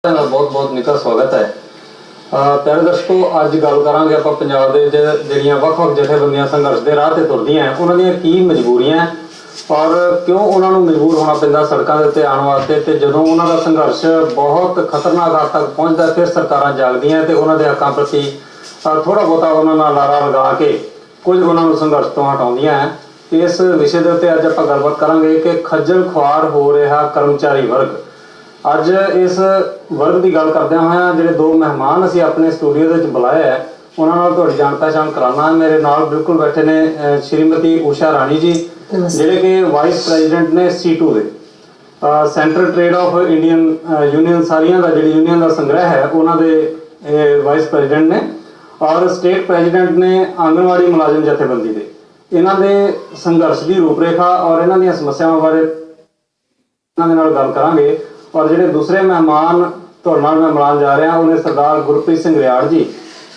बहुत बहुत निका स्वागत है। प्यारे दर्शकों, अज गल करांगे आपां पंजाब दे जिहड़ियां वख-वख जथेबंदियां संघर्ष के राह ते तुरदियां हैं, उन्हां दीयां की मजबूरियां और क्यों उन्हां नूं मजबूर होना पैंदा सड़कां दे उत्ते आउण वास्ते, ते जदों उन्हां दा संघर्ष बहुत खतरनाक हद तक पहुंचदा फिर सरकारां जागदियां ते उन्हां दे हक्कां प्रति थोड़ा बहुता उन्हां नाल लारा लगा के कुछ उन्हां नूं संघर्ष तो हटाउंदियां हैं। इस विषय के उत्ते अज आपां गलबात करांगे कि खज्जल खुआर हो रहा कर्मचारी वर्ग। अज इस वर्ग की गल करदे होए जिहड़े दो मेहमान असीं अपने स्टूडियो दे विच बुलाए है, उन्हां नाल तुहाडी जाण पहचान कराना। मेरे नाल बिल्कुल बैठे ने श्रीमती उषा राणी जी, जिहड़े कि वाइस प्रेजिडेंट ने C2 दे central trade off Indian union सारियां दा जिहड़ी यूनियन का संग्रह है उन्हां दे वाइस प्रेजिडेंट ने, और स्टेट प्रेजिडेंट ने आंगनवाड़ी मुलाजिम जथेबंदी दे। इन्हां दे संघर्ष की रूपरेखा और इन्हां दीयां समस्यावां बारे इन्हां दे नाल गल करांगे। और जिहड़े दूसरे मेहमान तुहाडे नाल मैं मिलान जा रहा उन्हें सरदार गुरप्रीत सिंह रियाड़ जी,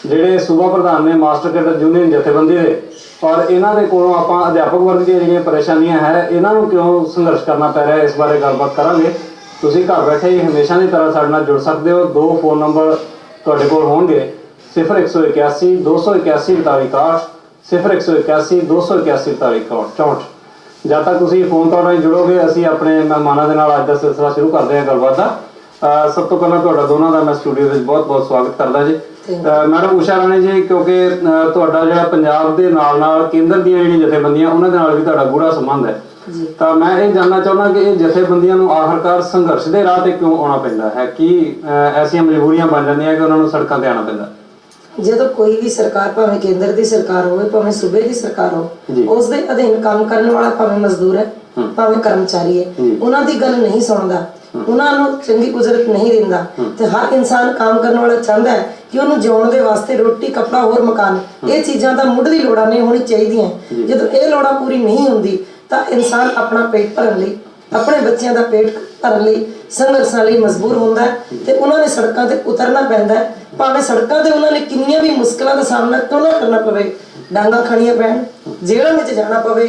जिहड़े सूबा प्रधान ने मास्टर कैडर यूनियन जथेबंदी दे, और इन्हां दे कोलों आपां अध्यापक वर्ग दी जिहड़ियां परेशानियां है इन्हां नूं क्यों संघर्ष करना पै रहा है इस बारे गलबात करांगे। तुसीं घर बैठे ही हमेशा की तरह साडे नाल जुड़ सकते हो। दो फोन नंबर तुहाडे कोल होणगे 0181 281 4261, 0181 281 4264। जब तक तुसीं फोन कॉल राਹੀਂ जुड़ोगे असीं अपने मेहमानों के नाल अज दा सिलसिला शुरू करते हैं गलबात का। सब तो पहला तुहाडा दोनों का मैं स्टूडियो में बहुत बहुत स्वागत करदा जी। मैडम उषा राणी जी, क्योंकि तुहाडा जिहड़ा पंजाब दे नाल केंद्र दीयां जिहड़ियां जथेबंदियां उन्हां दे नाल भी तुहाडा गूढ़ा संबंध है, तो मैं ये जानना चाहुंदा कि ये जथेबंदियां नूं आखिरकार संघर्ष के राह ते क्यों आउणा पैंदा है, कि ऐसियां मजबूरियां बन जांदियां कि उन्हां नूं सड़कां ते आउणा पैंदा? जो कोई भी सरकार भावें केंद्र की सरकार हो भावें सूबे की सरकार हो, उसके अधीन काम करने वाला भावें मजदूर है भावें कर्मचारी है, उन्होंने गल नहीं सुनता, उन्होंने चंगी गुजरत नहीं दिंदा। तो हर इंसान काम करने वाला चाहता है कि उन्होंने जिउण दे वास्ते रोटी कपड़ा होर मकान ये चीज़ां दा मुੱਢਲੀ लोड़ां नहीं होनी चाहिए। जो ये लोड़ां पूरी नहीं होंदी तो इंसान अपना पेट भरन लई अपने बच्चों का पेट भरन लई संघर्षां लई मजबूर होंदा है, तो उन्होंने सड़कों ते उतरना पैंदा है। भावें सड़कों ते उन्होंने किन्नियां भी मुश्किलों का सामना क्यों ना करना पवे, डांगा खाणियां पैण, जेलों में जाना पवे,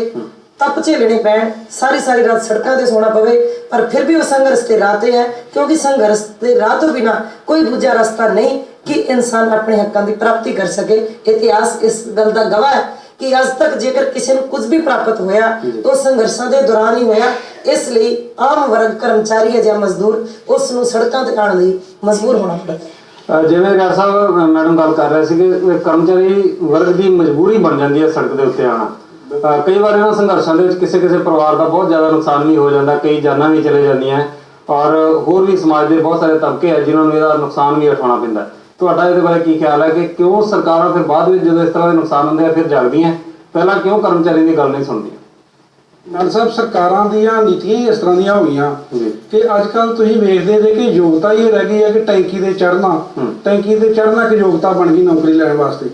तप झेलने पैण, सारी सारी रात सड़कों ते सोना पवे, पर फिर भी वो संघर्ष के राह ते है, क्योंकि संघर्ष के राह तो बिना कोई दूजा रास्ता नहीं कि इंसान अपने हकों की प्राप्ति कर सके। इतिहास इस गल का गवाह है कि अज तक जेकर किसी को कुछ भी प्राप्त होया तो संघर्षों के दौरान ही होया। इसलिए आम वर्ग कर्मचारी है या मजदूर उसनूं सड़कों ते आउण लई मजबूर होना पड़ता। जिवें रियाड़ साहब मैडम गल कर रहे थे कि कर्मचारी वर्ग की मजबूरी बन जाती है सड़क के उत्ते आना। कई बार इन्होंने संघर्षों के किसी किसी परिवार का बहुत ज़्यादा नुकसान भी हो जाता, कई जाना भी चले जांदियां, और होर भी समाज के बहुत सारे तबके है जिन्होंने इसका नुकसान भी उठाना पैंदा। तुहाडा इहदे बारे की ख्याल है कि क्यों सरकारां फिर बाद में जो इस तरह के नुकसान होंदे हैं फिर जागदियां, पहला क्यों कर्मचारी की गल नहीं सुनदियां? मैडम साहब, सरकारां दीयां नीतियां ही इस तरह दीयां हो गईयां कि अजकल तुसीं वेखदे जे कि योग्यता ही रह गई है कि टैंकी ते चढ़ना एक योग्यता बन गई नौकरी लैण वास्ते,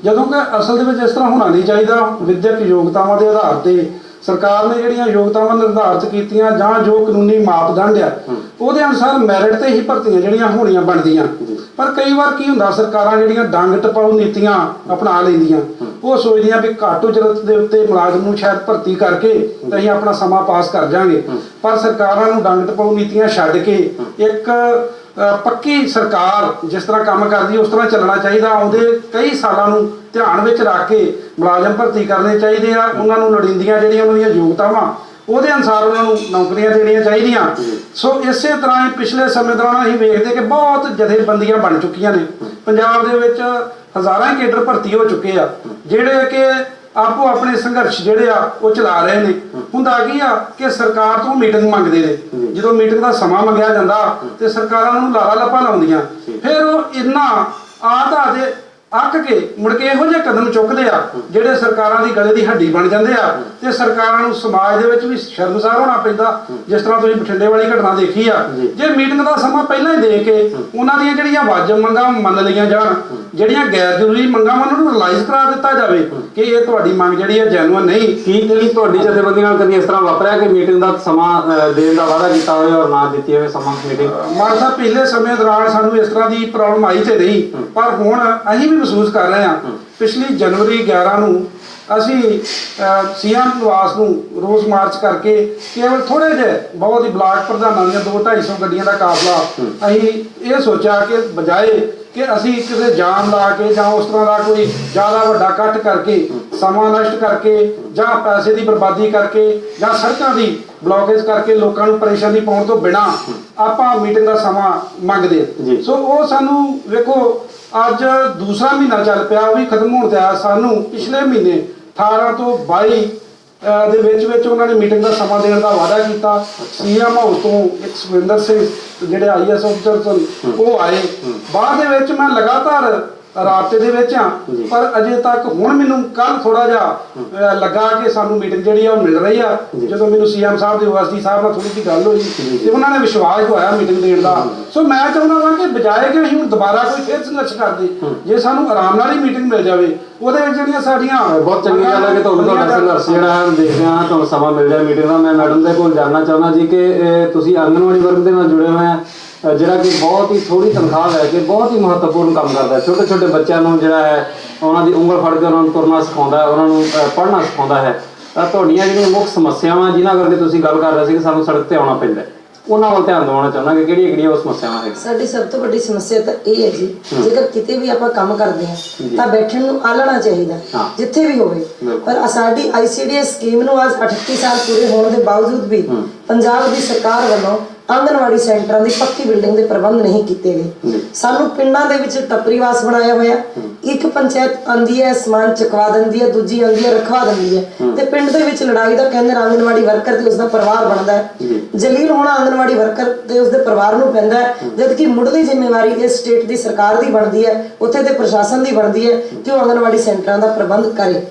जदों कि असल दे विच इस तरह होना नहीं चाहिए। विद्यक योग्यतावां दे आधार ते सरकार ने जिहड़ियां योग्यतावां निर्धारित कीतियां जां जो कानूनी मापदंड आ ਉਹਦੇ अनुसार मैरिट ते ही भर्तियां जिहड़ियां होणियां बनदियां। पर कई बार की हुंदा सरकारां जिहड़ियां डंग टपाऊ नीतियां अपना लैंदियां, वो सोचदियां भी घੱਟ उजरत दे उत्ते मुलाਜ਼ਮ ਨੂੰ शायद भर्ती करके ते असीं अपना समा पास कर जांगे। पर सरकारां ਨੂੰ डंग टपाऊ नीतियां छड्ड के एक पक्की सरकार जिस तरह काम करती है उस तरह चलना चाहिए। आउंदे कई सालों ध्यान में रख के मुलाਜ਼ਮ भर्ती करने चाहिए, उन्होंने लोड़ींदियां जिहड़ियां उन्हां दीयां योग्यतावां ਉਹਦੇ अनुसार उन्होंने नौकरियां देनियां चाहिए। सो इस तरह ही पिछले समय दौरान असीं वेखदे कि बहुत जथेबंदियां बन चुकियां ने पंजाब दे विच, हज़ारां केडर भर्ती हो चुके आ जिहड़े कि आपो अपने संघर्ष जिहड़े आ वो चला रहे ने। हुंदा की आ कि सरकार तो मीटिंग मंगदे ने, जदों मीटिंग का समा मंगिया जांदा ते सरकारां उन्हां नूं लारा ਲੱਪਾ लाउंदियां, फिर वो इन्ना आधा दे ਅੱਕ के मुड़ के ਇਹੋ ਜਿਹੇ कदम चुकते आ ਜਿਹੜੇ सरकारां दी गले दी हड्डी बन जाते आ ते सरकारां नूं समाज दे विच भी शर्मसार होना पैंदा। जिस तरह तुसीं बठिंडे वाली घटना देखी आ, जे मीटिंग का समा पहलां ही दे के उन्हां दीयां ਜਿਹੜੀਆਂ वाजब मंगां ਮੰਨ ਲਈਆਂ ਜਾਣ, ਜਿਹੜੀਆਂ गैर जरूरी मंगां उन्हां नूं रिलाइज करा ਦਿੱਤਾ ਜਾਵੇ कि ਇਹ ਤੁਹਾਡੀ ਮੰਗ ਜਿਹੜੀ ਹੈ ਜੈਨੂਅਨ नहीं। ਕੀ ਤੁਹਾਡੀ ਜਥੇਬੰਦੀ ਨਾਲ ਕਦੀ ਇਸ ਤਰ੍ਹਾਂ ਵਾਪਰਿਆ ਕਿ ਮੀਟਿੰਗ ਦਾ ਸਮਾਂ ਦੇਣ ਦਾ ਵਾਅਦਾ ਕੀਤਾ ਹੋਵੇ ਔਰ ਨਾ ਦਿੱਤੀ ਹੋਵੇ ਸਮਾਂ ਮੀਟਿੰਗ? ਮਾਨ ਸਾਹਿਬ, ਪਿਛਲੇ ਸਮੇਂ ਦੌਰਾਨ ਸਾਨੂੰ ਇਸ ਤਰ੍ਹਾਂ ਦੀ ਪ੍ਰੋਬਲਮ ਆਈ ਤੇ ਨਹੀਂ, ਪਰ ਹੁਣ ਅਸੀਂ ਵੀ महसूस कर रहे हैं। पिछली जनवरी 11 ਨੂੰ ਅਸੀਂ ਸੀਐਮ ਨਿਵਾਸ ਨੂੰ ਰੋਸ ਮਾਰਚ ਕਰਕੇ ਕੇਵਲ ਥੋੜੇ ਜਿਹੇ ਬਹੁਤ ਹੀ ਬਲਾਕ ਪ੍ਰਧਾਨਾਂ ਦੀਆਂ 200-250 ਗੱਡੀਆਂ ਦਾ ਕਾਫਲਾ ਅਸੀਂ ਇਹ ਸੋਚਿਆ ਕਿ ਬਜਾਏ ਕਿ ਅਸੀਂ ਕਿਸੇ ਜਾਮ ਲਾ ਕੇ ਜਾਂ ਉਸ ਤਰ੍ਹਾਂ ਦਾ ਕੋਈ ਜ਼ਿਆਦਾ ਵੱਡਾ ਇਕੱਠ ਕਰਕੇ ਸਮਾਂ ਨਸ਼ਟ ਕਰਕੇ ਜਾਂ ਪੈਸੇ ਦੀ ਬਰਬਾਦੀ ਕਰਕੇ ਜਾਂ ਸੜਕਾਂ ਦੀ ਬਲੌਕੇਜ ਕਰਕੇ ਲੋਕਾਂ ਨੂੰ ਪਰੇਸ਼ਾਨੀ ਪਾਉਣ ਤੋਂ ਬਿਨਾਂ ਆਪਾਂ ਮੀਟਿੰਗ ਦਾ ਸਮਾਂ ਮੰਗਦੇ। ਸੋ ਉਹ ਸਾਨੂੰ ਵੇਖੋ ਅੱਜ ਦੂਸਰਾ ਮਹੀਨਾ ਚੱਲ ਪਿਆ, ਉਹ ਵੀ ਖਤਮ ਹੋਣ ਤੇ ਆਇਆ। ਸਾਨੂੰ ਪਿਛਲੇ ਮਹੀਨੇ 18 ਤੋਂ 22 ਦੇ ਵਿੱਚ ਉਹਨਾਂ ਨੇ ਮੀਟਿੰਗ ਦਾ ਸਮਾਂ ਦੇਣ ਦਾ ਵਾਅਦਾ ਕੀਤਾ। ਸੀਐਮ ਹਾਊਸ ਤੋਂ ਇੱਕ ਸੁਖਵਿੰਦਰ ਸਿੰਘ ਜਿਹੜੇ IAS ਅਫਸਰ ਸਨ ਉਹ ਆਏ। ਬਾਅਦ ਦੇ ਵਿੱਚ ਮੈਂ ਲਗਾਤਾਰ ਰਾਬਤੇ ਦੇ ਵਿੱਚ ਹਾਂ, ਪਰ ਅਜੇ ਤੱਕ ਹੁਣ ਮੈਨੂੰ ਕੱਲ ਥੋੜਾ ਜਿਹਾ ਲੱਗਾ ਕਿ ਸਾਨੂੰ ਮੀਟਿੰਗ ਜਿਹੜੀ ਆ ਉਹ ਮਿਲ ਰਹੀ ਆ। ਜਦੋਂ ਮੈਨੂੰ ਸੀਐਮ ਸਾਹਿਬ ਦੇ OSD ਸਾਹਿਬ ਨਾਲ ਥੋੜੀ ਜਿਹੀ ਗੱਲ ਹੋਈ ਤੇ ਉਹਨਾਂ ਨੇ ਵਿਸ਼ਵਾਸ ਦਵਾਇਆ ਮੀਟਿੰਗ ਦੇਣ ਦਾ। ਸੋ ਮੈਂ ਚਾਹੁੰਦਾ ਹਾਂ ਕਿ ਬਜਾਏ ਕਿ ਅਸੀਂ ਹੁਣ ਦੁਬਾਰਾ ਕੋਈ ਫਿਰ ਸੰਘਰਸ਼ ਕਰਦੇ, ਜੇ ਸਾਨੂੰ ਆਰਾਮ ਨਾਲ ਹੀ ਮੀਟਿੰਗ ਮਿਲ ਜਾਵੇ ਉਹਦੇ ਵਿੱਚ ਜਿਹੜੀਆਂ ਸਾਡੀਆਂ ਬਹੁਤ ਚੰਗੀ ਗੱਲ ਹੈ ਕਿ ਤੁਹਾਨੂੰ ਤੁਹਾਡਾ ਸੰਘਰਸ਼ ਜਿਹੜਾ ਹੈ ਦੇਖਦੇ ਹਾਂ ਤੁਹਾਨੂੰ ਸਮਾਂ ਮਿਲ ਜਾਏ ਮੀਟਿੰਗ ਦਾ। ਮੈਂ ਮੈਡਮ ਦੇ ਕੋਲ ਜਾਣਨਾ ਚਾਹੁੰਦਾ ਜੀ ਕਿ ਤੁਸੀਂ ਆਂਗਨਵਾੜੀ ਵਰਗ ਦੇ ਨਾਲ ਜੁੜੇ ਹੋਏ ਆ, ਜਿਹੜਾ ਕਿ ਬਹੁਤ ਹੀ ਥੋੜੀ ਤਨਖਾਹ ਲੈ ਕੇ ਬਹੁਤ ਹੀ ਮਹੱਤਵਪੂਰਨ ਕੰਮ ਕਰਦਾ ਹੈ। ਛੋਟੇ ਛੋਟੇ ਬੱਚਿਆਂ ਨੂੰ ਜਿਹੜਾ ਹੈ ਉਹਨਾਂ ਦੀ ਉਂਗਲ ਫੜ ਕੇ ਉਹਨਾਂ ਨੂੰ ਤੁਰਨਾ ਸਿਖਾਉਂਦਾ ਹੈ, ਉਹਨਾਂ ਨੂੰ ਪੜ੍ਹਨਾ ਸਿਖਾਉਂਦਾ ਹੈ। ਤੁਹਾਡੀਆਂ ਜਿਹੜੀਆਂ ਮੁੱਖ ਸਮੱਸਿਆਵਾਂ ਜਿਨ੍ਹਾਂ ਕਰਕੇ ਤੁਸੀਂ ਗੱਲ ਕਰ ਰਹੇ ਸੀ ਕਿ ਸਾਨੂੰ ਸੜਕ ਤੇ ਆਉਣਾ ਪੈਂਦਾ, ਉਹਨਾਂ ਵੱਲ ਧਿਆਨ ਦਿਵਾਉਣਾ ਚਾਹੁੰਦਾ ਕਿ ਕਿਹੜੀਆਂ ਉਹ ਸਮੱਸਿਆਵਾਂ ਹੈ। ਸਾਡੀ ਸਭ ਤੋਂ ਵੱਡੀ ਸਮੱਸਿਆ ਤਾਂ ਇਹ ਹੈ ਜੀ, ਜੇਕਰ ਕਿਤੇ ਵੀ ਆਪਾਂ ਕੰਮ ਕਰਦੇ ਹਾਂ ਤਾਂ ਬੈਠਣ ਨੂੰ ਆਲਣਾ ਚਾਹੀਦਾ ਜਿੱਥੇ ਵੀ ਹੋਵੇ। ਪਰ ਸਾਡੀ ICDS ਸਕੀਮ ਨੂੰ ਅੱਜ 38 ਸਾਲ ਪੂਰੇ ਹੋਣ ਦੇ ਬਾਵਜੂਦ ਵੀ ਪੰਜਾਬ ਦੀ ਸਰਕਾਰ ਵੱਲੋਂ ਆਂਗਨਵਾੜੀ ਸੈਂਟਰਾਂ ਦੀ ਪੱਕੀ ਬਿਲਡਿੰਗ ਦੇ ਪ੍ਰਬੰਧ ਨਹੀਂ ਕੀਤੇ ਗਏ। ਸਾਨੂੰ ਪਿੰਡਾਂ ਦੇ ਵਿੱਚ ਟੱਪਰੀਵਾਸ ਬਣਾਇਆ ਹੋਇਆ, ਇੱਕ ਪੰਚਾਇਤ ਆਂਦੀ ਹੈ ਸਮਾਨ ਚੁਕਵਾ ਦਿੰਦੀ ਹੈ, ਦੂਜੀ ਆਂਦੀ ਹੈ ਰਖਵਾ ਦਿੰਦੀ ਹੈ, ਤੇ ਪਿੰਡ ਦੇ ਵਿੱਚ ਲੜਾਈ ਦਾ ਕੇਂਦਰ ਆਂਗਨਵਾੜੀ ਵਰਕਰ ਤੇ ਉਸਦਾ ਪਰਿਵਾਰ ਬਣਦਾ ਹੈ। ਜਲੀਲ ਹੋਣਾ ਆਂਗਨਵਾੜੀ ਵਰਕਰ ਤੇ ਉਸਦੇ ਪਰਿਵਾਰ ਨੂੰ ਪੈਂਦਾ ਹੈ, ਜਦਕਿ ਮੁੱਢਲੀ ਜ਼ਿੰਮੇਵਾਰੀ ਇਸ ਸਟੇਟ ਦੀ ਸਰਕਾਰ ਦੀ ਬਣਦੀ ਹੈ, ਉੱਥੇ ਦੇ ਪ੍ਰਸ਼ਾਸਨ ਦੀ ਬਣਦੀ ਹੈ ਕਿ ਉਹ ਆਂਗਨਵਾੜੀ ਸੈਂਟਰਾਂ ਦਾ ਪ੍ਰਬੰਧ ਕਰੇ।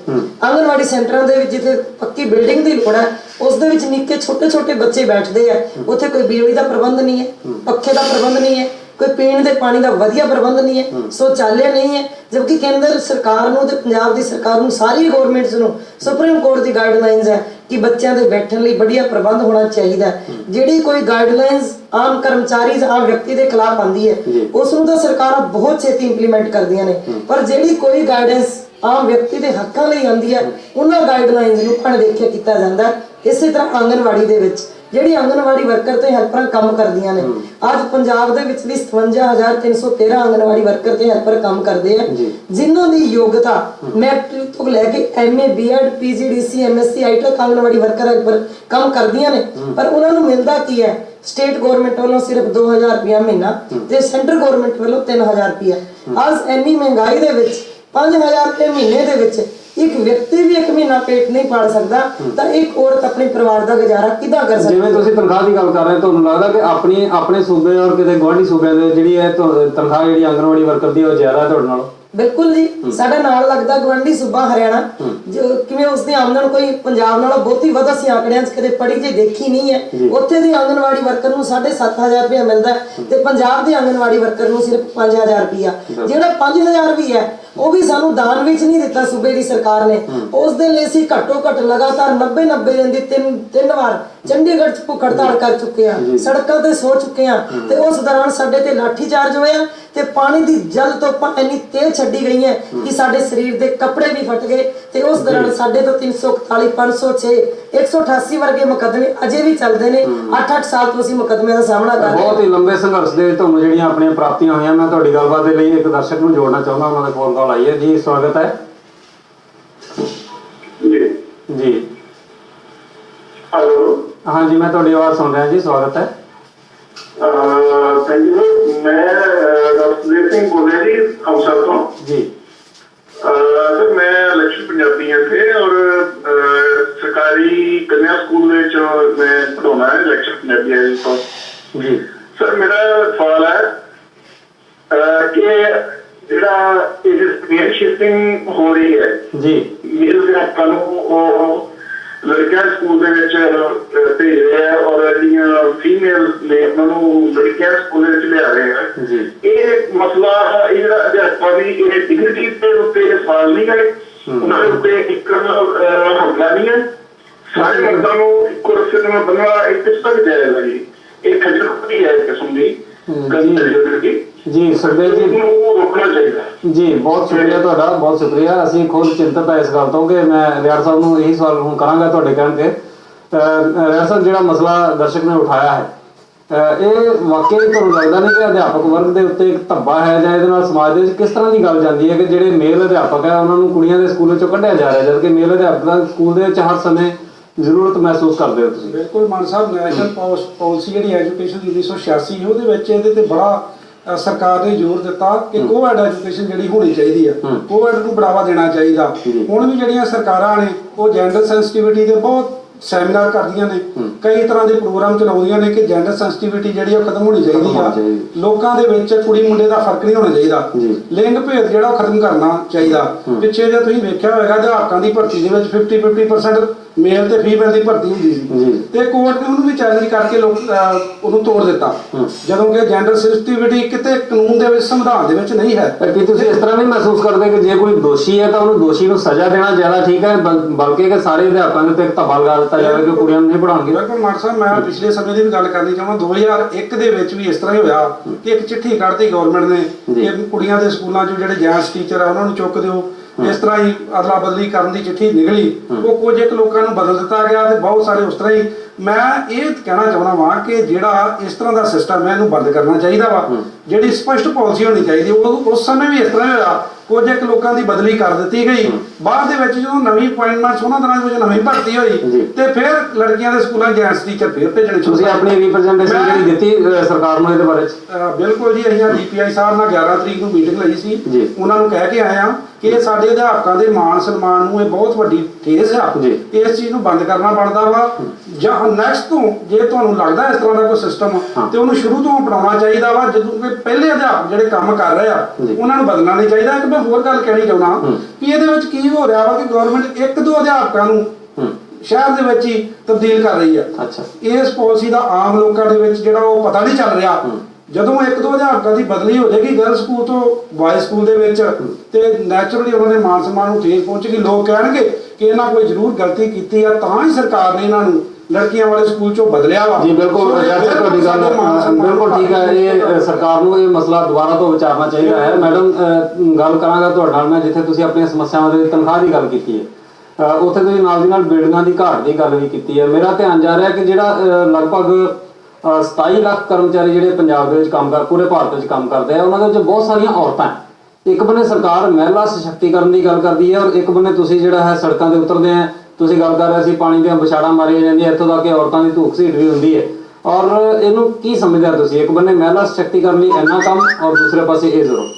ਆਂਗਨਵਾੜੀ ਸੈਂਟਰਾਂ ਦੇ ਵਿੱਚ ਜਿੱਥੇ ਪੱਕੀ ਬਿਲਡਿੰਗ ਦੀ ਲੋੜ ਹੈ ਉਸ ਦੇ ਵਿੱਚ ਨਿੱਕੇ ਛੋਟੇ ਛੋਟੇ ਬੱਚੇ ਬੈਠਦੇ ਆ, ਉੱਥੇ ਕੋਈ ਬਿਜਲੀ ਦਾ ਪ੍ਰਬੰਧ ਨਹੀਂ ਹੈ, ਪੱਖੇ ਦਾ ਪ੍ਰਬੰਧ ਨਹੀਂ ਹੈ, ਕੋਈ ਪੀਣ ਦੇ ਪਾਣੀ ਦਾ ਵਧੀਆ ਪ੍ਰਬੰਧ ਨਹੀਂ ਹੈ, ਸ਼ੌਚਾਲਿਆ ਨਹੀਂ ਹੈ। ਜਦਕਿ ਕੇਂਦਰ ਸਰਕਾਰ ਨੂੰ ਤੇ ਪੰਜਾਬ ਦੀ ਸਰਕਾਰ ਨੂੰ ਸਾਰੀ ਗਵਰਨਮੈਂਟਸ ਨੂੰ ਸੁਪਰੀਮ ਕੋਰਟ ਦੀ ਗਾਈਡਲਾਈਨਸ ਹੈ ਕਿ ਬੱਚਿਆਂ ਦੇ ਬੈਠਣ ਲਈ ਵਧੀਆ ਪ੍ਰਬੰਧ ਹੋਣਾ ਚਾਹੀਦਾ। ਜਿਹੜੀ ਕੋਈ ਗਾਈਡਲਾਈਨਸ ਆਮ ਕਰਮਚਾਰੀ ਆਮ ਵਿਅਕਤੀ ਦੇ ਖਿਲਾਫ ਆਉਂਦੀ ਹੈ ਉਸ ਨੂੰ ਤਾਂ ਸਰਕਾਰਾਂ ਬਹੁਤ ਛੇਤੀ ਇੰਪਲੀਮੈਂਟ ਕਰਦੀਆਂ ਨੇ, ਪਰ ਜਿਹੜੀ ਕੋਈ ਗਾਈਡੈਂਸ ਆਮ ਵਿਅਕਤੀ ਦੇ ਹੱਕਾਂ ਲਈ ਆਉਂਦੀ ਹੈ ਉਹਨਾਂ ਗਾਈਡਲਾਈਨਸ ਨੂੰ ਅਣਦੇਖਿਆ ਕੀਤਾ ਜਾਂਦਾ। ਇਸੇ ਤਰ੍ਹਾਂ ਆਂਗਨਵਾੜੀ ਦੇ ਵਿੱਚ ਜਿਹੜੀ ਆਂਗਨਵਾੜੀ ਵਰਕਰ ਤੇ ਹੈਲਪਰਾਂ ਕੰਮ ਕਰਦੀਆਂ ਨੇ, ਅੱਜ ਪੰਜਾਬ ਦੇ ਵਿੱਚ ਵੀ 57,313 ਆਂਗਨਵਾੜੀ ਵਰਕਰ ਤੇ ਹੈਲਪਰ ਕੰਮ ਕਰਦੇ ਆ, ਜਿਨ੍ਹਾਂ ਦੀ ਯੋਗਤਾ ਮੈਟ੍ਰਿਕ ਤੋਂ ਲੈ ਕੇ MA BEd PGDC MSc ITech anganwadi worker helper ਕੰਮ ਕਰਦੀਆਂ ਨੇ। ਪਰ ਉਹਨਾਂ ਨੂੰ ਮਿਲਦਾ ਕੀ ਹੈ? ਸਟੇਟ ਗਵਰਨਮੈਂਟ ਵੱਲੋਂ ਸਿਰਫ 2,000 ਰੁਪਇਆ ਮਹੀਨਾ ਤੇ ਸੈਂਟਰ ਗਵਰਨਮੈਂਟ ਵੱਲੋਂ 3,000 ਰੁਪਇਆ। ਅੱਜ ਇੰਨੀ ਮਹਿੰਗਾਈ ਦੇ ਵਿੱਚ 5,000 ਰੁਪਏ ਮਹੀਨੇ ਦੇ ਵਿੱਚ ਇੱਕ ਵਿਅਕਤੀ ਵੀ ਇੱਕ ਮਹੀਨਾ ਪੇਟ ਨਹੀਂ ਪਾਲ ਸਕਦਾ, ਤਾਂ ਇੱਕ ਔਰਤ ਆਪਣੇ ਪਰਿਵਾਰ ਦਾ ਗੁਜ਼ਾਰਾ ਕਿੱਦਾਂ ਕਰ ਸਕਦੀ? ਜਿਵੇਂ ਤੁਸੀਂ ਤਨਖਾਹ ਦੀ ਗੱਲ ਕਰ ਰਹੇ ਹੋ, ਤੁਹਾਨੂੰ ਲੱਗਦਾ ਕਿ ਆਪਣੇ ਸੂਬੇ ਔਰ ਕਿਤੇ ਗੁਆਂਢੀ ਸੂਬਿਆਂ ਦੇ ਜਿਹੜੀ ਹੈ ਤਨਖਾਹ ਜਿਹੜੀ ਆਂਗਨਵਾੜੀ ਵਰਕਰ ਦੀ ਉਹ ਜ਼ਿਆਦਾ ਹੈ ਤੁਹਾਡੇ ਨਾਲੋਂ? ਬਿਲਕੁਲ ਜੀ, ਸਾਡਾ ਨਾਲ ਲੱਗਦਾ ਗਵਾਂਢੀ ਸੂਬਾ ਹਰਿਆਣਾ, ਜੋ ਕਿਵੇਂ ਉਸਦੀ ਆਮਦਨ ਕੋਈ ਪੰਜਾਬ ਨਾਲੋਂ ਬਹੁਤੀ ਵੱਧ ਅਸੀਂ ਆંકੜਿਆਂ 'ਚ ਕਦੇ ਪੜ੍ਹੀ ਜੇ ਦੇਖੀ ਨਹੀਂ ਹੈ। ਉੱਥੇ ਦੀ ਆਂਗਨਵਾੜੀ ਵਰਕਰ ਨੂੰ 7,500 ਰੁਪਇਆ ਮਿਲਦਾ ਤੇ ਪੰਜਾਬ ਦੀ ਆਂਗਨਵਾੜੀ ਵਰਕਰ ਨੂੰ ਸਿਰਫ 5,000 ਰੁਪਇਆ। ਜਿਹੜਾ 5,000 ਵੀ ਹੈ ਉਹ ਵੀ ਸਾਨੂੰ ਦਾਨ ਵਿੱਚ ਨਹੀਂ ਦਿੱਤਾ ਸੂਬੇ ਦੀ ਸਰਕਾਰ ਨੇ। ਉਸ ਦੇ ਲਈ ਅਸੀਂ ਘੱਟੋ ਘੱਟ ਲਗਾਤਾਰ 90 ਦਿਨ ਦੀ ਤਿੰਨ ਵਾਰ ਚੰਡੀਗੜ੍ਹ 'ਚ ਭੁੱਖ ਹੜਤਾਲ ਕਰ ਚੁੱਕੇ ਆ, ਸੜਕਾਂ ਤੇ ਸੋ ਚੁੱਕੇ ਆ, ਤੇ ਉਸ ਦੌਰਾਨ ਸਾਡੇ ਤੇ ਲਾਠੀ ਚਾਰਜ ਹੋਇਆ ਤੇ ਪਾਣੀ ਦੀ ਜਲ ਤੋਪਾਂ ਇੰਨੀ ਤੇਜ਼ ਛੱਡੀ ਗਈ ਹੈ ਕਿ ਸਾਡੇ ਸਰੀਰ ਦੇ ਕੱਪੜੇ ਵੀ ਫਟ ਗਏ। ਤੇ ਉਸ ਦੌਰਾਨ ਸਾਡੇ ਤੋਂ 341 506 188 ਵਰਗੇ ਮੁਕੱਦਮੇ ਅਜੇ ਵੀ ਚੱਲਦੇ ਨੇ। 8-8 ਸਾਲ ਤੋਂ ਅਸੀਂ ਮੁਕੱਦਮਿਆਂ ਦਾ ਸਾਹਮਣਾ ਕਰ ਰਹੇ ਹਾਂ। ਬਹੁਤ ਹੀ ਲੰਬੇ ਸੰਘਰਸ਼ ਦੇ ਤੁਹਾਨੂੰ ਜਿਹੜੀਆਂ ਆਪਣੀਆਂ ਪ੍ਰਾਪਤੀਆਂ ਹੋਈਆਂ, ਮੈਂ ਤੁਹਾਡੀ ਗੱਲਬਾਤ ਦੇ ਲਈ ਇੱਕ ਦਰਸ਼ਕ ਨੂੰ ਜੋੜਨਾ ਚਾਹੁੰਦਾ, ਉਹਨਾਂ ਦਾ ਫੋਨ ਕਾਲ ਆਈ ਹੈ ਜੀ। ਸਵਾਗਤ ਹੈ ਜੀ। हेलो, हाँ जी, मैं थोड़ी आवाज सुन रहा जी। स्वागत है। Thank you. मैं डॉक्टर सिंह बोल रहा जी अमृतसर तो जी। सर मैं लक्ष्य पंजाबी थे और सरकारी कन्या स्कूल में मैं पढ़ाना है लक्ष्य पंजाबी है तो जी। सर मेरा सवाल है कि ਜਿਹੜਾ ਇਹ ਸ਼ਿਫਟਿੰਗ ਹੋ ਰਹੀ ਹੈ ਜੀ, ਮੇਲ ਦੇ ਹੱਕਾਂ ਨੂੰ ਲੜਕਿਆਂ ਸਕੂਲ ਦੇ ਵਿੱਚ ਭੇਜ ਰਹੇ ਆ ਔਰ ਜਿਹੜੀਆਂ ਫੀਮੇਲ ਨੇ ਉਹਨਾਂ ਨੂੰ ਲੜਕਿਆਂ ਸਕੂਲ ਦੇ ਵਿੱਚ ਲਿਆ ਰਹੇ ਆ ਜੀ। ਇਹ ਮਸਲਾ ਇਹ ਜਿਹੜਾ ਅਧਿਆਪਕਾਂ ਦੀ ਇਹ ਡਿਗਨਿਟੀ ਦੇ ਉੱਤੇ ਸਵਾਲ ਨਹੀਂ ਹੈ, ਉਹਨਾਂ ਦੇ ਉੱਤੇ ਇੱਕ ਹਮਲਾ ਨਹੀਂ ਹੈ। ਸਾਰੇ ਮਰਦਾਂ ਨੂੰ ਇੱਕੋ ਰਸਤੇ ਤੇ ਬੰਨਣਾ ਇੱਕ ਤੱਕ ਜਾਇਜ਼ ਹੈ ਜੀ। ਇਹ ਖਜਲਖੁਰੀ ਹੈ ਕਿਸਮ ਦੀ जी सुखदेव जी। ਰੁਕਣਾ ਚਾਹੀਦਾ। ਜੀ ਬਹੁਤ ਸ਼ੁਕਰੀਆ ਤੁਹਾਡਾ, ਬਹੁਤ ਸ਼ੁਕਰੀਆ। ਅਸੀਂ ਖੁਦ ਚਿੰਤਤ ਹੈ ਇਸ ਗੱਲ ਤੋਂ ਕਿ ਮੈਂ ਰਿਆੜ ਸਾਹਿਬ ਨੂੰ ਇਹੀ ਸਵਾਲ ਹੁਣ ਕਰਾਂਗਾ ਤੁਹਾਡੇ ਕਹਿਣ ਤੇ। ਰਿਆੜ ਸਾਹਿਬ, ਜਿਹੜਾ ਮਸਲਾ ਦਰਸ਼ਕ ਨੇ ਉਠਾਇਆ ਹੈ, ਇਹ ਵਾਕਈ ਤੁਹਾਨੂੰ ਲੱਗਦਾ ਨਹੀਂ ਕਿ ਅਧਿਆਪਕ ਵਰਗ ਦੇ ਉੱਤੇ ਇੱਕ ਧੱਬਾ ਹੈ, ਜਾਂ ਇਹਦੇ ਨਾਲ ਸਮਾਜ ਦੇ ਵਿੱਚ ਕਿਸ ਤਰ੍ਹਾਂ ਦੀ ਗੱਲ ਜਾਂਦੀ ਹੈ ਕਿ ਜਿਹੜੇ ਮੇਲ ਅਧਿਆਪਕ ਹੈ ਉਹਨਾਂ ਨੂੰ ਕੁੜੀਆਂ ਦੇ ਸਕੂਲ ਵਿੱਚੋਂ ਕੱਢਿਆ ਜਾ ਰਿਹਾ, ਜਦਕਿ ਮੇਲ ਅਧਿਆਪਕਾਂ ਸਕੂਲ ਦੇ ਵਿੱਚ ਹਰ ਸਮੇਂ ਜ਼ਰੂਰਤ ਮਹਿਸੂਸ ਕਰਦੇ ਹੋ ਤੁਸੀਂ? ਬਿਲਕੁਲ ਮਾਨ ਸਾਹਿਬ, ਨੈਸ਼ਨਲ ਪਾਲਿਸੀ ਜਿਹੜੀ ਐਜੂਕੇਸ਼ਨ ਦੀ 1986 ਉਹਦੇ ਵਿੱਚ ਇਹਦੇ ਤੇ ਬੜਾ ਸਰਕਾਰ ਨੇ ਜ਼ੋਰ ਦਿੱਤਾ ਕਿ ਕੋਐਡ ਐਜੂਕੇਸ਼ਨ ਜਿਹੜੀ ਹੋਣੀ ਚਾਹੀਦੀ ਆ, ਕੋਐਡ ਨੂੰ ਬੜਾਵਾ ਦੇਣਾ ਚਾਹੀਦਾ। ਹੁਣ ਵੀ ਜਿਹੜੀਆਂ ਸਰਕਾਰਾਂ ਨੇ ਉਹ ਜੈਂਡਰ ਸੈਂਸਿਟੀਵਿਟੀ ਦੇ ਬਹੁਤ ਸੈਮੀਨਾਰ ਕਰਦੀਆਂ ਨੇ, ਕਈ ਤਰ੍ਹਾਂ ਦੇ ਪ੍ਰੋਗਰਾਮ ਚਲਾਉਂਦੀਆਂ ਨੇ ਕਿ ਜੈਂਡਰ ਸੈਂਸਿਟੀਵਿਟੀ ਜਿਹੜੀ ਉਹ ਖਤਮ ਹੋਣੀ ਚਾਹੀਦੀ ਆ। ਲੋਕਾਂ ਦੇ ਵਿੱਚ ਕੁੜੀ ਮੁੰਡੇ ਦਾ ਫਰਕ ਨਹੀਂ ਹੋਣਾ ਚਾਹੀਦਾ, ਲਿੰਗ ਭੇਦ ਜਿਹੜਾ ਉਹ ਖਤਮ ਕਰਨਾ ਚਾਹੀਦਾ। ਪਿੱਛੇ ਜੇ ਤੁਸੀਂ ਵੇਖਿਆ ਹੋਵੇਗਾ ਅਧਿਆਪਕਾਂ ਦੀ ਭਰਤੀ ਦੇ ਵਿੱਚ 50% ਮੇਲ ਤੇ ਫੀਮੇਲ ਦੀ ਭਰਤੀ ਹੁੰਦੀ ਸੀ, ਤੇ ਕੋਰਟ ਨੇ ਉਹਨੂੰ ਵੀ ਚੈਲੰਜ ਕਰਕੇ ਉਹਨੂੰ ਤੋੜ ਦਿੱਤਾ, ਜਦੋਂ ਕਿ ਜੈਂਡਰ ਸੈਂਸਿਟੀਵਿਟੀ ਕਿਤੇ ਕਾਨੂੰਨ ਦੇ ਵਿੱਚ, ਸੰਵਿਧਾਨ ਦੇ ਵਿੱਚ ਨਹੀਂ ਹੈ। ਕੀ ਤੁਸੀਂ ਇਸ ਤਰ੍ਹਾਂ ਨਹੀਂ ਮਹਿਸੂਸ ਕਰਦੇ ਕਿ ਜੇ ਕੋਈ ਦੋਸ਼ੀ ਹੈ ਤਾਂ ਉਹਨੂੰ ਦੋਸ਼ੀ ਨੂੰ ਸਜ਼ਾ ਦੇਣਾ ਜ਼ਿਆਦਾ ਠੀਕ ਹੈ, ਬਲਕਿ ਕਿ ਸਾਰੇ ਅਧਿਆਪਕਾਂ ਦੇ ਉੱਤੇ ਇੱਕ ਧੱਬਾ ਲਗਾ ਦਿੱਤਾ ਜਾਵੇ ਕਿ ਕੁੜੀਆਂ ਨੂੰ ਨਹੀਂ ਪੜ੍ਹਾਉਣਗੇ? ਬਿਲਕੁਲ ਮਾਨ ਸਾਹਿਬ, ਮੈਂ ਪਿਛਲੇ ਸਮੇਂ ਦੀ ਵੀ ਗੱਲ ਕਰਨੀ ਚਾਹੁੰਦਾ। 2001 ਦੇ ਵਿੱਚ ਵੀ ਇਸ ਤਰ੍ਹਾਂ ਹੀ ਹੋਇਆ ਕਿ ਇੱਕ ਚਿੱਠੀ ਕੱਢਤੀ ਗਵਰਨਮੈਂਟ ਨੇ ਕਿ ਕੁੜੀਆਂ ਦੇ ਸਕੂਲਾਂ 'ਚ ਜਿਹੜੇ ਜੈਂਟਸ ਟੀਚਰ ਆ ਉਹਨਾਂ ਨੂੰ ਚੁੱਕ ਦਿਓ। ਇਸ ਤਰ੍ਹਾਂ ਹੀ ਅਦਲਾ ਬਦਲੀ ਕਰਨ ਦੀ ਚਿੱਠੀ ਨਿਕਲੀ, ਉਹ ਕੁਝ ਇੱਕ ਲੋਕਾਂ ਨੂੰ ਬਦਲ ਦਿੱਤਾ ਗਿਆ ਤੇ ਬਹੁਤ ਸਾਰੇ ਉਸ ਤਰ੍ਹਾਂ ਹੀ। ਮੈਂ ਇਹ ਕਹਿਣਾ ਚਾਹੁੰਦਾ ਵਾਂ ਕਿ ਜਿਹੜਾ ਇਸ ਤਰ੍ਹਾਂ ਦਾ ਸਿਸਟਮ ਹੈ ਇਹਨੂੰ ਬੰਦ ਕਰਨਾ ਚਾਹੀਦਾ ਵਾ। ਜਿਹੜੀ ਸਪਸ਼ਟ ਪਾਲਿਸੀ ਹੋਣੀ ਚਾਹੀਦੀ। ਉਸ ਸਮੇਂ ਵੀ ਇਸ ਤਰ੍ਹਾਂ ਹੋਇਆ, ਕੁਝ ਇੱਕ ਲੋਕਾਂ ਦੀ ਬਦਲੀ ਕਰ ਦਿੱਤੀ ਗਈ, ਬਾਅਦ ਦੇ ਵਿੱਚ ਜਦੋਂ ਨਵੀਂ ਅਪਾਇੰਟਮੈਂਟ ਉਹਨਾਂ ਦਿਨਾਂ ਵਿੱਚ ਨਵੀਂ ਭਰਤੀ ਹੋਈ ਤੇ ਫਿਰ ਲੜਕੀਆਂ ਦੇ ਸਕੂਲਾਂ ਜੈਂਟਸ ਟੀਚਰ ਫਿਰ ਭੇਜਣੇ ਸ਼ੁਰੂ। ਤੁਸੀਂ ਆਪਣੀ ਰਿਪਰੈਜ਼ੈਂਟੇਸ਼ਨ ਜਿਹੜੀ ਦਿੱਤੀ ਸਰਕਾਰ ਨੂੰ ਇਹਦੇ ਬਾਰੇ ਚ? ਬਿਲਕੁਲ ਜੀ, ਅਸੀਂ DPI ਸਾਹਿਬ ਨਾਲ 11 ਤਰੀਕ ਨੂੰ ਮੀਟਿੰਗ ਲਈ ਸੀ, ਉਹਨਾਂ ਨੂੰ ਕਹਿ ਕੇ ਆਏ ਆ ਕਿ ਇਹ ਸਾਡੇ ਅਧਿਆਪਕਾਂ ਦੇ ਮਾਣ ਸਨਮਾਨ ਨੂੰ ਇਹ ਬਹੁਤ ਵੱਡੀ ਠੇਸ ਆ, ਇਸ ਚੀਜ਼ ਨੂੰ ਬੰਦ ਕਰਨਾ ਬਣਦਾ ਵਾ। ਜਾਂ ਨੈਕਸਟ ਤੋਂ ਜੇ ਤੁਹਾਨੂੰ ਲੱਗਦਾ ਇਸ ਤਰ੍ਹਾਂ ਦਾ ਕੋਈ ਸਿਸਟਮ ਤੇ ਉਹਨੂੰ ਸ਼ੁਰੂ ਤੋਂ ਅਪਣਾਉਣਾ ਚਾਹੀਦਾ ਵਾ। ਜਦੋਂ ਕਿ ਪਹਿਲੇ ਅਧਿਆਪਕ ਜਿਹੜੇ ਕੰਮ ਕਰ ਰਹੇ ਆ ਉਹਨਾਂ ਨੂੰ ਬਦਲਣਾ ਨਹੀਂ ਚਾਹੀਦਾ। ਕਿ ਮੈਂ ਹੋਰ ਗੱਲ ਕਹਿਣੀ ਚਾਹੁੰਦਾ ਕਿ ਇਹਦੇ ਵਿੱਚ ਕੀ ਹੋ ਰਿਹਾ ਵਾ ਕਿ ਗਵਰਨਮੈਂਟ 1-2 ਅਧਿਆਪਕਾਂ ਨੂੰ ਸ਼ਹਿਰ ਦੇ ਵਿੱਚ ਹੀ ਤਬਦੀਲ ਕਰ ਰਹੀ ਆ। ਇਸ ਪਾਲਿਸੀ ਦਾ ਆਮ ਲੋਕਾਂ ਦੇ ਵਿੱਚ ਜਿਹੜਾ ਉਹ ਪਤਾ ਨਹੀਂ ਚੱਲ ਰਿਹਾ। ਜਦੋਂ 1-2 ਅਧਿਆਪਕਾਂ ਦੀ ਬਦਲੀ ਹੋ ਜਾਏਗੀ ਗਰਲ ਸਕੂਲ ਤੋਂ ਬॉयਜ਼ ਸਕੂਲ ਦੇ ਵਿੱਚ, ਤੇ ਨੈਚੁਰਲੀ ਉਹਨਾਂ ਦੇ ਮਾਨ ਸਨਮਾਨ ਨੂੰ ਠੇਸ ਪਹੁੰਚੇਗੀ। ਲੋਕ ਕਹਿਣਗੇ ਕਿ ਇਹਨਾਂ ਕੋਈ ਜ਼ਰੂਰ ਗਲਤੀ ਕੀਤੀ ਆ, ਤਾਂ ਹੀ ਸਰਕਾਰ ਨੇ ਇਹਨਾਂ ਨੂੰ ਲੜਕੀਆਂ ਵਾਲੇ ਸਕੂਲ ਚੋਂ ਬਦਲਿਆ ਵਾ। ਜੀ ਬਿਲਕੁਲ, ਤੁਹਾਡੀ ਗੱਲ ਬਿਲਕੁਲ ਠੀਕ ਹੈ। ਇਹ ਸਰਕਾਰ ਨੂੰ ਇਹ ਮਸਲਾ ਦੁਬਾਰਾ ਤੋਂ ਵਿਚਾਰਨਾ ਚਾਹੀਦਾ ਹੈ। ਮੈਡਮ, ਗੱਲ ਕਰਾਂਗਾ ਤੁਹਾਡੇ ਨਾਲ ਮੈਂ, ਜਿੱਥੇ ਤੁਸੀਂ ਆਪਣੀਆਂ ਸਮੱਸਿਆਵਾਂ ਦੇ ਤਨਖਾਹ ਦੀ ਗੱਲ ਕੀਤੀ ਹੈ, ਉੱਥੇ ਤੁਸੀਂ ਨਾਲ ਦੀ ਨਾਲ ਬਿਲਡਿੰਗਾਂ ਦੀ ਘਾਟ ਦੀ ਗੱਲ ਵੀ ਕੀਤੀ ਹੈ। ਮੇਰਾ ਧਿਆਨ ਜਾ ਰਿਹਾ ਕਿ ਜਿਹੜਾ ਲਗਭਗ 27 ਲੱਖ ਕਰਮਚਾਰੀ ਜਿਹੜੇ ਪੰਜਾਬ ਦੇ ਵਿੱਚ ਪੂਰੇ ਭਾਰਤ ਵਿੱਚ ਕੰਮ ਕਰਦੇ ਆ, ਉਹਨਾਂ ਦੇ ਵਿੱਚ ਬਹੁਤ ਸਾਰੀਆਂ ਔਰਤਾਂ। ਇੱਕ ਬੰਨੇ ਸਰਕਾਰ ਮਹਿਲਾ ਸਸ਼ਕਤੀਕਰਨ ਦੀ ਗੱਲ ਕਰਦੀ ਹੈ, ਔਰ ਇੱਕ ਬੰਨੇ ਤੁਸੀਂ ਜਿਹੜਾ ਹੈ ਸੜਕਾਂ ਤੇ ਉਤਰਦੇ ਆ। ਤੁਸੀਂ ਗੱਲ ਕਰ ਰਹੇ ਸੀ ਪਾਣੀ ਦੀਆਂ ਵਿਛਾੜਾਂ ਮਾਰੀਆਂ ਜਾਂਦੀਆਂ, ਇੱਥੋਂ ਤੱਕ ਕਿ ਔਰਤਾਂ ਦੀ ਧੂਕ ਸੀਟ ਵੀ ਹੁੰਦੀ ਹੈ। ਔਰ ਇਹਨੂੰ ਕੀ ਸਮਝਦੇ ਤੁਸੀਂ? ਇੱਕ ਬੰਨੇ ਮਹਿਲਾ ਸਸ਼ਕਤੀਕਰਨ ਲਈ ਇੰਨਾ ਕੰਮ, ਔਰ ਦੂਸਰੇ ਪਾਸੇ ਇਹ ਜ਼ਰੂਰ।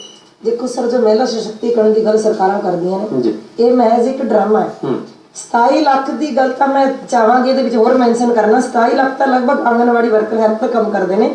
ਦੇਖੋ ਸਰ, ਜੋ ਮਹਿਲਾ ਸਸ਼ਕਤੀਕਰਨ ਦੀ ਗੱਲ ਸਰਕਾਰਾਂ ਕਰਦੀਆਂ ਨੇ, ਇਹ ਮਹਿਜ਼ ਇੱਕ ਡਰਾਮਾ ਹੈ। 27 ਲੱਖ ਦੀ ਗੱਲ ਤਾਂ ਮੈਂ ਚਾਹਾਂਗੀ ਇਹਦੇ ਵਿੱਚ ਹੋਰ ਮੈਂਸ਼ਨ ਕਰਨਾ। 27 ਲੱਖ ਤਾਂ ਲਗਭਗ ਆਂਗਨਵਾੜੀ ਵਰਕਰ ਹੈਲਪਰ ਕੰਮ ਕਰਦੇ ਨੇ।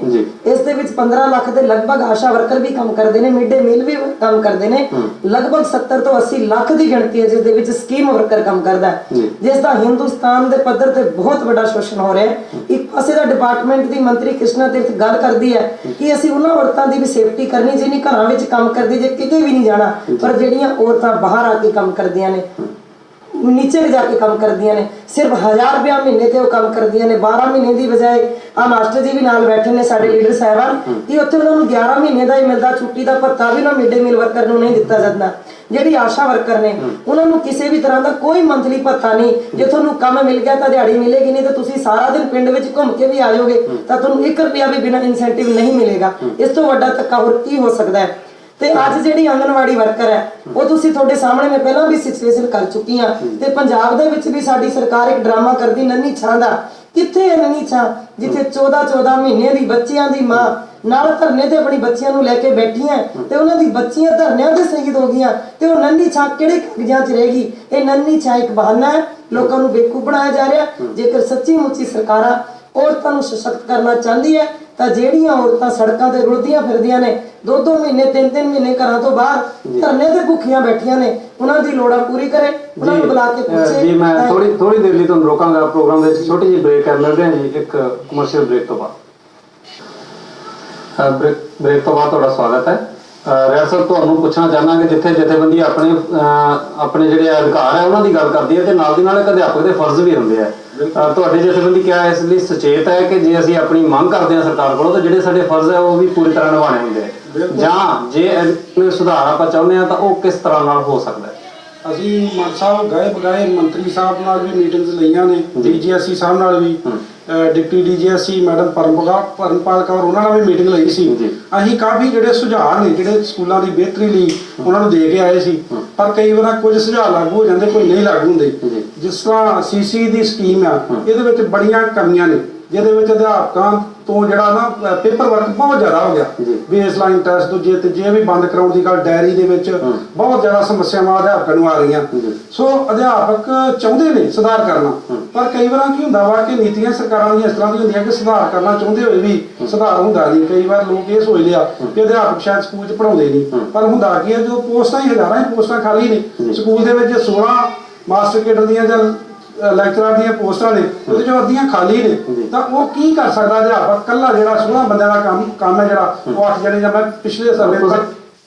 ਇਸ ਦੇ ਵਿੱਚ 15 ਲੱਖ ਦੇ ਲਗਭਗ ਆਸ਼ਾ ਵਰਕਰ ਵੀ ਕੰਮ ਕਰਦੇ ਨੇ, ਮਿਡ ਡੇ ਮੀਲ ਵੀ ਕੰਮ ਕਰਦੇ ਨੇ। ਲਗਭਗ 70 ਤੋਂ 80 ਲੱਖ ਦੀ ਗਿਣਤੀ ਹੈ ਜਿਸ ਦੇ ਵਿੱਚ ਸਕੀਮ ਵਰਕਰ ਕੰਮ ਕਰਦਾ ਹੈ, ਜਿਸ ਦਾ ਹਿੰਦੁਸਤਾਨ ਦੇ ਪੱਧਰ ਤੇ ਬਹੁਤ ਵੱਡਾ ਸ਼ੋਸ਼ਣ ਹੋ ਰਿਹਾ ਹੈ। ਇੱਕ ਪਾਸੇ ਦਾ ਡਿਪਾਰਟਮੈਂਟ ਦੀ ਮੰਤਰੀ ਕ੍ਰਿਸ਼ਨਾ ਤੀਰਥ ਗੱਲ ਕਰਦੀ ਹੈ ਕਿ ਅਸੀਂ ਉਹਨਾਂ ਔਰਤਾਂ ਦੀ ਵੀ ਸੇਫਟੀ ਕਰਨੀ ਜਿਹਨੇ ਘਰਾਂ ਵਿੱਚ ਕੰਮ ਕਰਦੀ, ਜੇ ਕਿਤੇ ਵੀ ਨਹੀਂ ਜਾਣਾ। ਪਰ ਜਿਹੜੀਆਂ ਔਰਤਾਂ ਬਾਹਰ ਆ ਕੇ ਕੰਮ ਕਰਦੀਆਂ ਨੇ, नीचे जा के काम करदियां ने, सिर्फ 1000 रुपया महीने ते काम करदियां ने। 12 महीने की बजाय आ मास्टर जी भी नाल बैठे ने साडे लीडर साहबान कि उत्थे उन्हां नूं 11 महीने दा ही मिलदा, छुट्टी दा भत्ता भी उन्हां मिड डे मील वर्कर नूं नहीं दित्ता जांदा। ਜਿਹੜੀ ਆਸ਼ਾ ਵਰਕਰ ਨੇ ਉਹਨਾਂ ਨੂੰ ਕਿਸੇ ਵੀ ਤਰ੍ਹਾਂ ਦਾ ਕੋਈ ਮੰਥਲੀ ਭੱਤਾ ਨਹੀਂ। ਜੇ ਤੁਹਾਨੂੰ ਕੰਮ ਮਿਲ ਗਿਆ ਤਾਂ ਦਿਹਾੜੀ ਮਿਲੇਗੀ, ਨਹੀਂ ਤਾਂ ਤੁਸੀਂ ਸਾਰਾ ਦਿਨ ਪਿੰਡ ਵਿੱਚ ਘੁੰਮ ਕੇ ਵੀ ਆ ਜਾਓਗੇ ਤਾਂ ਤੁਹਾਨੂੰ 1 ਰੁਪਿਆ ਵੀ ਬਿਨਾਂ ਇਨਸੈਂਟਿਵ ਨਹੀਂ ਮਿਲੇਗਾ। ਇਸ ਤੋਂ ਵੱਡਾ ਧੱਕਾ ਹੋਰ ਕੀ ਹੋ ਸਕਦਾ ਹੈ? ਤੇ ਅੱਜ ਜਿਹੜੀ ਆਂਗਨਵਾੜੀ ਵਰਕਰ ਹੈ ਉਹ ਤੁਸੀਂ ਤੁਹਾਡੇ ਸਾਹਮਣੇ ਮੈਂ ਪਹਿਲਾਂ ਵੀ ਸਿਚੁਏਸ਼ਨ ਕਰ ਚੁੱਕੀ ਹਾਂ। ਤੇ ਪੰਜਾਬ ਦੇ ਵਿੱਚ ਵੀ ਸਾਡੀ ਸਰਕਾਰ ਇੱਕ ਡਰਾਮਾ ਕਰਦੀ ਨੰਨੀ ਛਾਂ ਦਾ। ਕਿੱਥੇ ਹੈ ਨੰਨੀ ਛਾਂ ਜਿੱਥੇ 14 ਮਹੀਨੇ ਦੀ ਬੱਚਿਆਂ ਦੀ ਮਾਂ ਨਾਲ ਧਰਨੇ ਤੇ ਆਪਣੀ ਬੱਚਿਆਂ ਨੂੰ ਲੈ ਕੇ ਬੈਠੀ ਹੈ ਤੇ ਉਹਨਾਂ ਦੀ ਬੱਚੀਆਂ ਧਰਨਿਆਂ ਤੇ ਸ਼ਹੀਦ ਹੋ ਗਈਆਂ, ਤੇ ਉਹ ਨੰਨੀ ਛਾਂ ਕਿਹੜੇ ਕਾਗਜ਼ਾਂ 'ਚ ਰਹੇਗੀ? ਇਹ ਨੰਨੀ ਛਾਂ ਇੱਕ ਬਹਾਨਾ ਹੈ, ਲੋਕਾਂ ਨੂੰ ਬੇਵਕੂਫ ਬਣਾਇਆ ਜਾ ਰਿਹਾ। ਜੇਕਰ ਸੱਚੀ ਮੁੱਚੀ ਸਰਕਾਰਾਂ ਔਰਤਾਂ ਨੂੰ ਸਸ਼ਕਤ ਕਰਨਾ ਚਾਹੁੰਦੀ ਹੈ ਤਾਂ ਜਿਹੜੀਆਂ ਔਰਤਾਂ ਸੜਕਾਂ ਤੇ ਰੁਲਦੀਆਂ ਫਿਰਦੀਆਂ ਨੇ, 2-2 ਮਹੀਨੇ 3-3 ਮਹੀਨੇ ਘਰਾਂ ਤੋਂ ਬਾਹਰ ਧਰਨੇ ਤੇ ਭੁੱਖੀਆਂ ਬੈਠੀਆਂ ਨੇ, ਉਹਨਾਂ ਦੀ ਲੋੜਾਂ ਪੂਰੀ ਕਰੇ, ਉਹਨਾਂ ਨੂੰ ਬੁਲਾ ਕੇ ਪੁੱਛੇ। ਜੀ ਮੈਂ ਥੋੜੀ ਦੇਰ ਲਈ ਤੁਹਾਨੂੰ ਰੋਕਾਂਗਾ ਪ੍ਰੋਗਰਾਮ ਦੇ ਵਿੱਚ, ਛੋਟੀ ਜਿਹੀ ਬ੍ਰੇਕ ਕਰ ਲੈਂਦੇ ਹਾਂ ਜੀ, ਇੱਕ ਕਮਰਸ਼ੀਅਲ ਬ੍ਰੇਕ ਤੋਂ ਬਾਅਦ। ਬ੍ਰੇਕ ਤੋਂ ਬਾਅਦ ਤੁਹਾਡਾ ਸਵਾਗਤ ਹੈ। ਰਿਆੜ ਸਾਹਿਬ, ਤੁਹਾਨੂੰ ਪੁੱਛਣਾ ਚਾਹੁੰਦਾ ਕਿ ਜਿੱਥੇ ਜਥੇਬੰਦੀ ਆਪਣੇ ਜਿਹੜੇ ਅਧਿਕਾਰ ਹੈ ਉਹਨਾਂ ਦੀ ਗੱਲ ਕਰਦੀ ਹੈ ਤੇ ਨਾਲ ਦੀ ਨਾਲ ਇੱਕ ਅਧਿਆਪਕ ਦੇ ਫਰਜ਼ ਵੀ ਹੁੰਦੇ ਆ। ਤੁਹਾਡੀ ਜਥੇਬੰਦੀ ਕਿਆ ਇਸ ਲਈ ਸੁਚੇਤ ਹੈ ਕਿ ਜੇ ਅਸੀਂ ਆਪਣੀ ਮੰਗ ਕਰਦੇ ਹਾਂ ਸਰਕਾਰ ਕੋਲੋਂ ਤਾਂ ਜਿਹੜੇ ਸਾਡੇ ਫਰਜ਼ ਹੈ ਉਹ ਵੀ ਪੂਰੀ ਤਰ੍ਹਾਂ ਨਿਭਾਉਣੇ ਹੁੰਦੇ ਆ, ਜਾਂ ਜੇ ਇਹਨੂੰ ਸੁਧਾਰ ਆਪਾਂ ਚਾਹੁੰਦੇ ਹਾਂ ਤਾਂ ਉਹ ਕਿਸ ਤਰ੍ਹਾਂ ਨਾਲ ਹੋ ਸਕਦਾ ਹੈ? ਅਸੀਂ ਮਾਨ ਸਾਹਿਬ ਗਏ ਬਗਾਏ ਮੰਤਰੀ ਸਾਹਿਬ ਨਾਲ ਵੀ ਮੀਟਿੰਗਸ ਲਈਆਂ ਨੇ, ਡੀਜੀਐਸਸੀ ਸਾਹਿਬ ਨਾਲ ਵੀ, ਡਿਪਟੀ ਡੀਜੀਐਸਸੀ ਮੈਡਮ ਪਰਮਪਾਲ ਕੌਰ ਉਹਨਾਂ ਨਾਲ ਵੀ ਮੀਟਿੰਗ ਲਈ ਸੀ। ਅਸੀਂ ਕਾਫੀ ਜਿਹੜੇ ਸੁਝਾਅ ਨੇ ਜਿਹੜੇ ਸਕੂਲਾਂ ਦੀ ਬਿਹਤਰੀ ਲਈ ਉਹਨਾਂ ਨੂੰ ਦੇ ਕੇ ਆਏ ਸੀ, ਪਰ ਕਈ ਵਾਰ ਕੁਝ ਸੁਝਾਅ ਲਾਗੂ ਹੋ ਜਾਂਦੇ, ਕੋਈ ਨਹੀਂ ਲਾਗੂ ਹੁੰਦੇ। ਜਿਸ ਤਰ੍ਹਾਂ ਸੀਸੀ ਦੀ ਸਕੀਮ ਆ, ਇਹਦੇ ਵਿੱਚ ਬੜੀਆਂ ਕਮੀਆਂ ਨੇ, ਜਿਹਦੇ ਵਿੱਚ ਅਧਿਆਪਕਾਂ ਤੋਂ ਜਿਹੜਾ ਨਾ ਪੇਪਰ ਵਰਕ ਬਹੁਤ ਜ਼ਿਆਦਾ ਹੋ ਗਿਆ, ਬੇਸਲਾਈਨ ਟੈਸਟ ਦੂਜੇ ਤੀਜੇ ਵੀ ਬੰਦ ਕਰਾਉਣ ਦੀ ਗੱਲ, ਡਾਇਰੀ ਦੇ ਵਿੱਚ ਬਹੁਤ ਜ਼ਿਆਦਾ ਸਮੱਸਿਆਵਾਂ ਅਧਿਆਪਕਾਂ ਨੂੰ ਆ ਰਹੀਆਂ। ਸੋ ਅਧਿਆਪਕ ਚਾਹੁੰਦੇ ਨੇ ਸੁਧਾਰ ਕਰਨਾ, ਪਰ ਕਈ ਵਾਰ ਕੀ ਹੁੰਦਾ ਵਾ ਕਿ ਨੀਤੀਆਂ ਸਰਕਾਰਾਂ ਦੀਆਂ ਇਸ ਤਰ੍ਹਾਂ ਦੀਆਂ ਹੁੰਦੀਆਂ ਕਿ ਸੁਧਾਰ ਕਰਨਾ ਚਾਹੁੰਦੇ ਹੋਏ ਵੀ ਸੁਧਾਰ ਹੁੰਦਾ ਨਹੀਂ। ਕਈ ਵਾਰ ਲੋਕ ਇਹ ਸੋਚ ਲਿਆ ਕਿ ਅਧਿਆਪਕ ਸ਼ਾਇਦ ਸਕੂਲ 'ਚ ਪੜ੍ਹਾਉਂਦੇ ਨਹੀਂ, ਪਰ ਹੁੰਦਾ ਕੀ ਹੈ, ਜੋ ਪੋਸਟਾਂ ਹੀ ਹਜ਼ਾਰਾਂ ਹੀ ਪੋਸਟਾਂ ਖਾਲੀ ਨੇ ਸਕੂਲ ਦੇ ਵਿੱਚ, 16 ਮਾਸਟਰ ਕੇਡਰ ਦੀਆਂ ਜਾਂ ਲੈਕਚਰਾਂ ਦੀਆਂ ਪੋਸਟਾਂ ਨੇ, ਉਹਦੇ ਚੋਂ ਅੱਧੀਆਂ ਖਾਲੀ ਨੇ, ਤਾਂ ਉਹ ਕੀ ਕਰ ਸਕਦਾ ਅਧਿਆਪਕ? ਕੱਲਾ ਜਿਹੜਾ 16 ਬੰਦਿਆਂ ਦਾ ਕੰਮ ਹੈ ਜਿਹੜਾ ਉਹ 8 ਜਣੇ, ਜਾਂ ਮੈਂ ਪਿਛਲੇ ਸਮੇਂ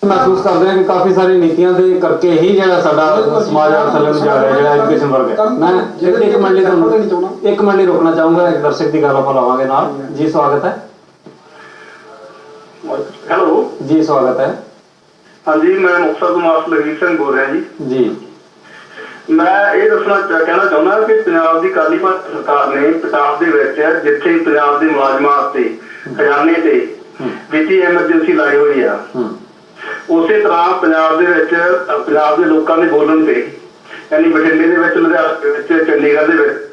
ਮਹਿਸੂਸ ਕਰਦੇ ਹਾਂ ਕਿ ਕਾਫੀ ਸਾਰੀ ਨੀਤੀਆਂ ਦੇ ਕਰਕੇ ਹੀ ਜਿਹੜਾ ਸਾਡਾ ਸਮਾਜ ਥੱਲੇ ਨੂੰ ਜਾ ਰਿਹਾ, ਜਿਹੜਾ ਐਜੂਕੇਸ਼ਨ ਵਰਗ ਹੈ। ਮੈਂ ਇੱਕ ਮਿੰਟ ਲਈ ਰੋਕਣਾ ਚਾਹੂੰਗਾ, ਇੱਕ ਦਰਸ਼ਕ ਦੀ ਗੱਲ ਆਪਾਂ ਲਾਵਾਂਗੇ ਨਾਲ। ਜੀ ਸਵਾਗਤ ਹੈ। ਹੈਲੋ ਜੀ ਸਵਾਗਤ ਹੈ। ਹਾਂਜੀ, ਮੈਂ ਮੁਕਤਸਰ ਤੋਂ ਮਾਸਟਰ ਲਵੀਰ ਸਿੰਘ ਬੋਲ ਰਿਹਾ ਜੀ। ਮੈਂ ਇਹ ਕਹਿਣਾ ਚਾਹੁੰਦਾ ਕਿ ਪੰਜਾਬ ਦੀ ਅਕਾਲੀ ਭਾਰਤ ਸਰਕਾਰ ਨੇ ਪੰਜਾਬ ਦੇ ਵਿੱਚ ਜਿੱਥੇ ਪੰਜਾਬ ਦੇ ਮੁਲਾਜ਼ਮਾਂ ਤੇ ਖਜ਼ਾਨੇ ਤੇ ਵਿੱਤੀ ਐਮਰਜੈਂਸੀ ਲਾਈ ਹੋਈ ਆ, ਉਸੇ ਤਰ੍ਹਾਂ ਪੰਜਾਬ ਦੇ ਵਿੱਚ ਪੰਜਾਬ ਦੇ ਲੋਕਾਂ ਦੇ ਬੋਲਣ ਤੇ, ਯਾਨੀ ਬਠਿੰਡੇ ਦੇ ਵਿੱਚ, ਲੁਧਿਆਣੇ ਦੇ ਵਿੱਚ, ਚੰਡੀਗੜ੍ਹ ਦੇ ਵਿੱਚ